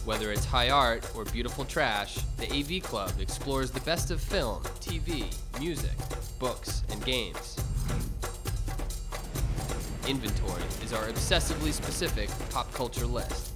Whether it's high art or beautiful trash, the AV Club explores the best of film, TV, music, books, and games. Inventory is our obsessively specific pop culture list.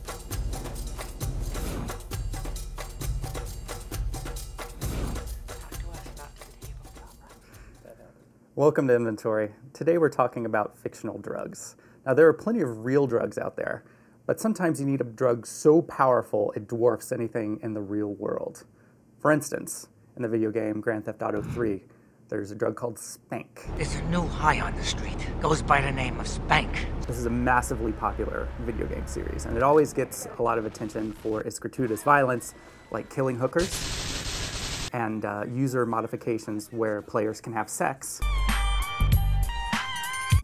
Welcome to Inventory. Today we're talking about fictional drugs. Now there are plenty of real drugs out there, but sometimes you need a drug so powerful it dwarfs anything in the real world. For instance, in the video game Grand Theft Auto 3, there's a drug called Spank. There's a new high on the street. Goes by the name of Spank. This is a massively popular video game series, and it always gets a lot of attention for its gratuitous violence, like killing hookers, and user modifications where players can have sex.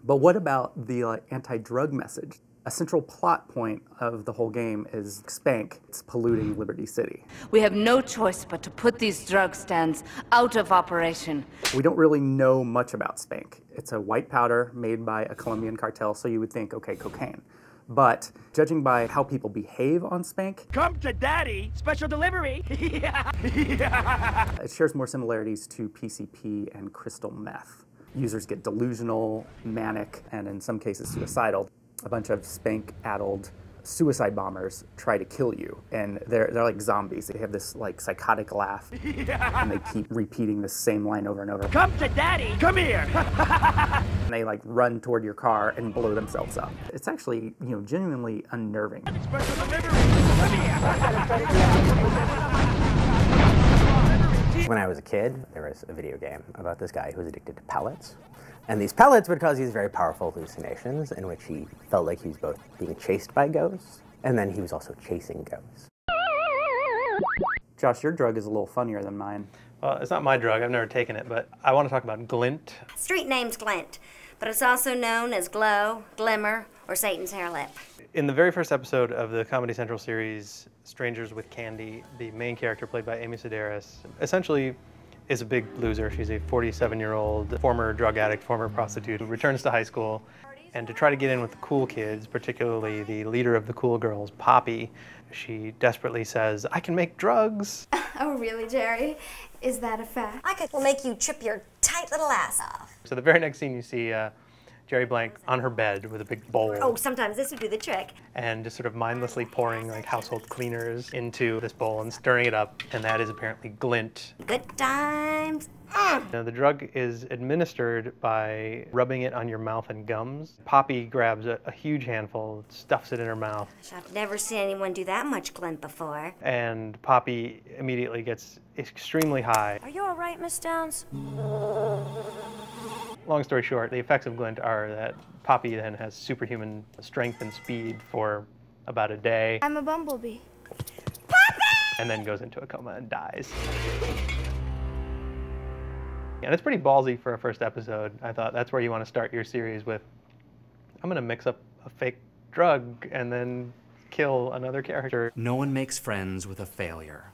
But what about the anti-drug message? A central plot point of the whole game is Spank. It's polluting Liberty City. We have no choice but to put these drug stands out of operation. We don't really know much about Spank. It's a white powder made by a Colombian cartel, so you would think, okay, cocaine. But judging by how people behave on Spank, Come to daddy, special delivery. it shares more similarities to PCP and crystal meth. Users get delusional, manic, and in some cases suicidal. A bunch of Spank-addled suicide bombers try to kill you, and they're like zombies. They have this like psychotic laugh, and they keep repeating the same line over and over. Come to daddy, come here. And they like run toward your car and blow themselves up. It's actually, genuinely unnerving. Special delivery. Come here. When I was a kid, there was a video game about this guy who was addicted to pellets. And these pellets would cause these very powerful hallucinations in which he felt like he was both being chased by ghosts, and then he was also chasing ghosts. Josh, your drug is a little funnier than mine. Well, it's not my drug. I've never taken it, but I want to talk about Glint. Street name's Glint, but it's also known as Glow, Glimmer, or Satan's hair lip. In the very first episode of the Comedy Central series, Strangers with Candy, the main character, played by Amy Sedaris, essentially is a big loser. She's a 47-year-old former drug addict, former prostitute who returns to high school. And to try to get in with the cool kids, particularly the leader of the cool girls, Poppy, she desperately says, "I can make drugs." Oh, really, Jerry? Is that a fact? I will make you trip your tight little ass off. So the very next scene you see Jerry Blank on her bed with a big bowl. Oh, sometimes this would do the trick. And just sort of mindlessly pouring like household cleaners into this bowl and stirring it up, and that is apparently Glint. Good times. Now, the drug is administered by rubbing it on your mouth and gums. Poppy grabs a huge handful, stuffs it in her mouth. I've never seen anyone do that much Glint before. And Poppy immediately gets extremely high. Are you all right, Miss Downs? Long story short, the effects of Glint are that Poppy then has superhuman strength and speed for about a day. I'm a bumblebee. Poppy! And then goes into a coma and dies. And it's pretty ballsy for a first episode. I thought that's where you want to start your series with, I'm going to mix up a fake drug and then kill another character. No one makes friends with a failure.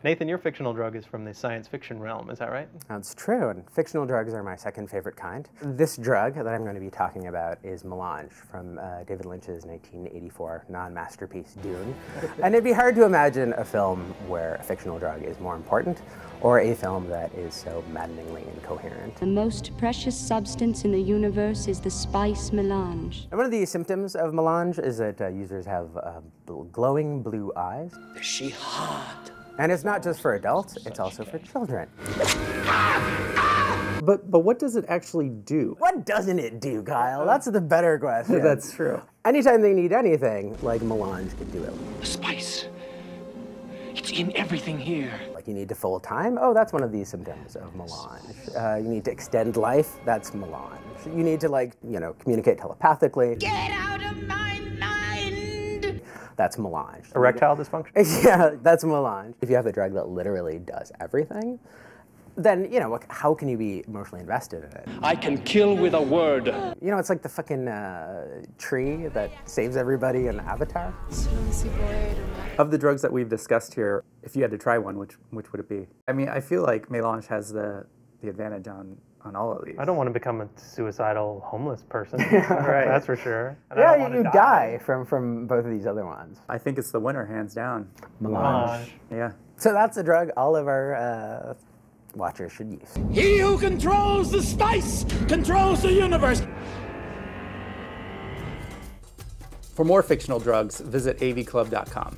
Nathan, your fictional drug is from the science fiction realm, is that right? That's true, and fictional drugs are my second favorite kind. This drug that I'm going to be talking about is Melange from David Lynch's 1984 non-masterpiece Dune. And it'd be hard to imagine a film where a fictional drug is more important, or a film that is so maddeningly incoherent. The most precious substance in the universe is the spice melange. And one of the symptoms of Melange is that users have glowing blue eyes. Is she hot? And it's not just for adults, it's also for children. But what does it actually do? What doesn't it do, Kyle? That's the better question. That's true. Anytime they need anything, like Melange can do it. The spice. It's in everything here. Like you need to fill time? Oh, that's one of these symptoms of Melange. You need to extend life? That's Melange. You need to communicate telepathically. Get out of my mind! That's Melange. Erectile dysfunction? Yeah, that's Melange. If you have a drug that literally does everything, then, how can you be emotionally invested in it? I can kill with a word. It's like the fucking tree that saves everybody in Avatar. Of the drugs that we've discussed here, if you had to try one, which would it be? I mean, I feel like Melange has the advantage on on all of these. I don't want to become a suicidal homeless person. Right. That's for sure. And Yeah, you die from both of these other ones. I think it's the winner, hands down. Melange. Yeah. So that's a drug all of our watchers should use. He who controls the spice controls the universe. For more fictional drugs, visit avclub.com.